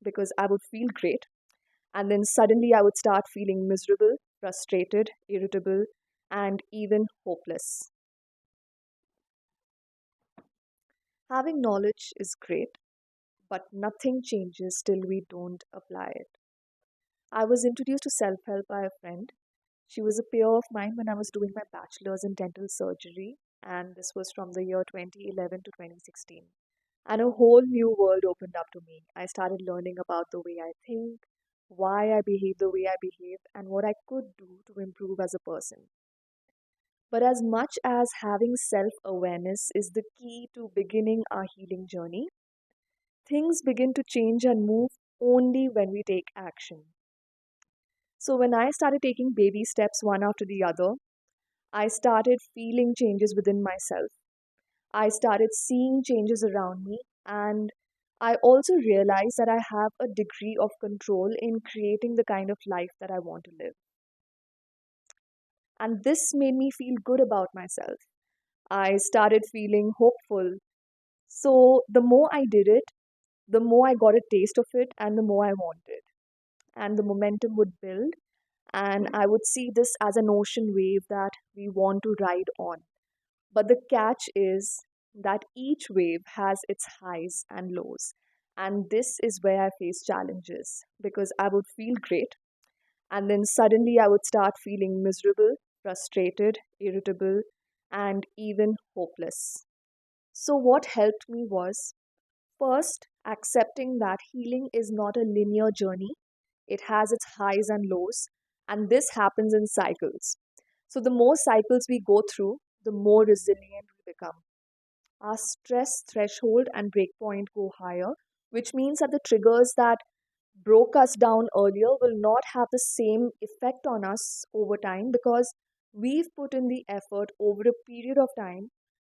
because I would feel great. And then suddenly I would start feeling miserable, frustrated, irritable, and even hopeless. Having knowledge is great, but nothing changes till we don't apply it. I was introduced to self help by a friend. She was a peer of mine when I was doing my bachelor's in dental surgery, and this was from the year 2011 to 2016. And a whole new world opened up to me. I started learning about the way I think, why I behave the way I behave, and what I could do to improve as a person. But as much as having self awareness is the key to beginning our healing journey, things begin to change and move only when we take action. So, when I started taking baby steps one after the other, I started feeling changes within myself. I started seeing changes around me, and I also realized that I have a degree of control in creating the kind of life that I want to live. And this made me feel good about myself. I started feeling hopeful. So the more I did it, the more I got a taste of it, and the more I wanted. And the momentum would build, and I would see this as an ocean wave that we want to ride on. But the catch is that each wave has its highs and lows. And this is where I face challenges because I would feel great. And then suddenly I would start feeling miserable, frustrated, irritable, and even hopeless. So, what helped me was first accepting that healing is not a linear journey, it has its highs and lows. And this happens in cycles. So, the more cycles we go through, the more resilient we become. Our stress threshold and breakpoint go higher, which means that the triggers that broke us down earlier will not have the same effect on us over time because we've put in the effort over a period of time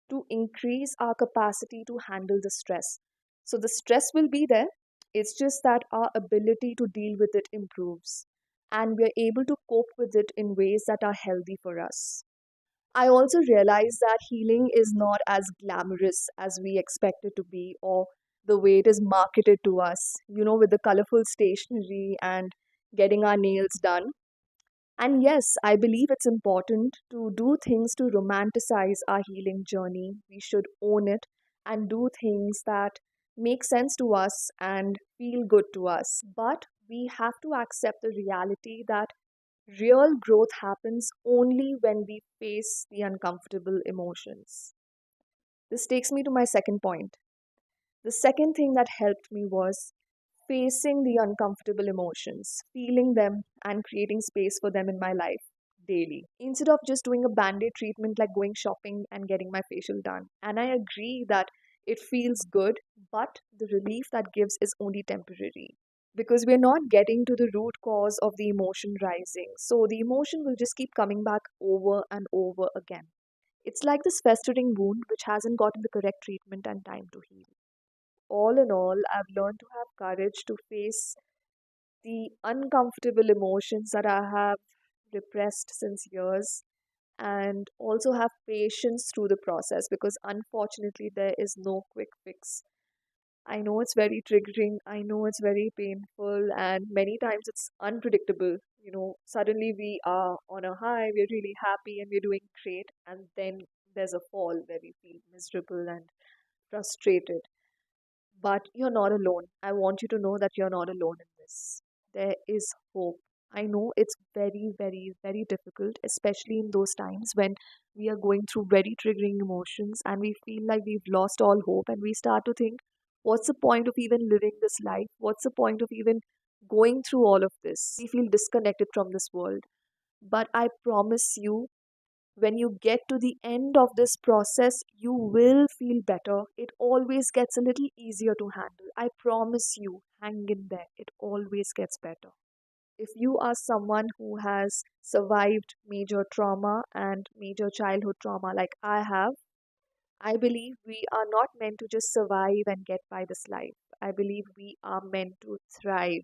to increase our capacity to handle the stress. So the stress will be there, it's just that our ability to deal with it improves and we're able to cope with it in ways that are healthy for us. I also realize that healing is not as glamorous as we expect it to be, or the way it is marketed to us, with the colorful stationery and getting our nails done. And yes, I believe it's important to do things to romanticize our healing journey. We should own it and do things that make sense to us and feel good to us. But we have to accept the reality that real growth happens only when we face the uncomfortable emotions. This takes me to my second point. The second thing that helped me was facing the uncomfortable emotions, feeling them, and creating space for them in my life daily. Instead of just doing a band aid treatment like going shopping and getting my facial done. And I agree that it feels good, but the relief that gives is only temporary because we're not getting to the root cause of the emotion rising. So the emotion will just keep coming back over and over again. It's like this festering wound which hasn't gotten the correct treatment and time to heal. All in all, I've learned to have courage to face the uncomfortable emotions that I have repressed since years and also have patience through the process because unfortunately there is no quick fix. I know it's very triggering, I know it's very painful, and many times it's unpredictable. Suddenly we are on a high, we're really happy and we're doing great, and then there's a fall where we feel miserable and frustrated. But you're not alone. I want you to know that you're not alone in this. There is hope. I know it's very, very, very difficult, especially in those times when we are going through very triggering emotions and we feel like we've lost all hope and we start to think, what's the point of even living this life? What's the point of even going through all of this? We feel disconnected from this world. But I promise you, when you get to the end of this process, you will feel better. It always gets a little easier to handle. I promise you, hang in there. It always gets better. If you are someone who has survived major trauma and major childhood trauma like I have, I believe we are not meant to just survive and get by this life. I believe we are meant to thrive.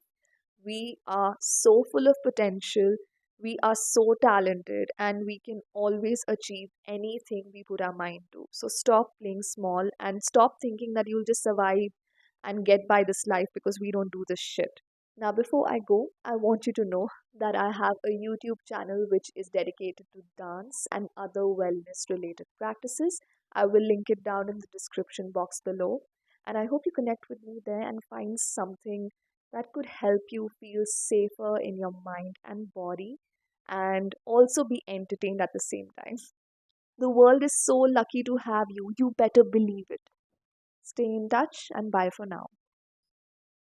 We are so full of potential, we are so talented, and we can always achieve anything we put our mind to. So stop playing small and stop thinking that you'll just survive and get by this life because we don't do this shit. Now, before I go, I want you to know that I have a YouTube channel which is dedicated to dance and other wellness related practices. I will link it down in the description box below. And I hope you connect with me there and find something that could help you feel safer in your mind and body and also be entertained at the same time. The world is so lucky to have you. You better believe it. Stay in touch and bye for now.